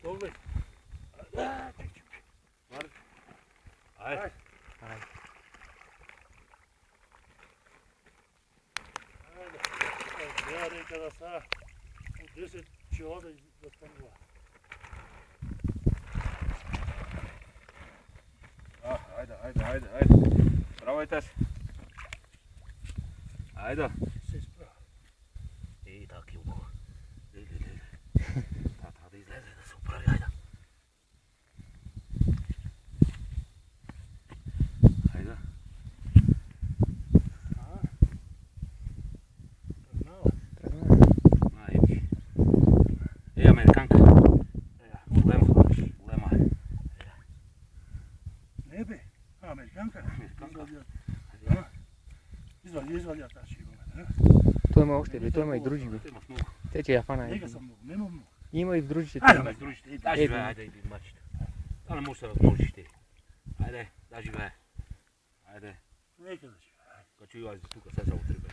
Dobro. Ajde. Ja rekao da sad u 10 će ovdje da stanula. Ajde. Spravajte se. Ajde. Se spravo. I tak je ugo. Ide. Tata da izleze da se upravi, ajde. Ajde. Najviše. Amerikanka. Ulema. Nebe, Amerikanka. Izvalja ta šiva. Той има още, той има и други. Те, че я фана. Нега съм много, нема много. Има и в другите. Ajde, družite, da žive, ajde, idi mačite. Da ne možeš se razmnožiti. Ajde, da žive. Ajde. Neka da šiva. Kad ću i vas tuka sad za utrebe.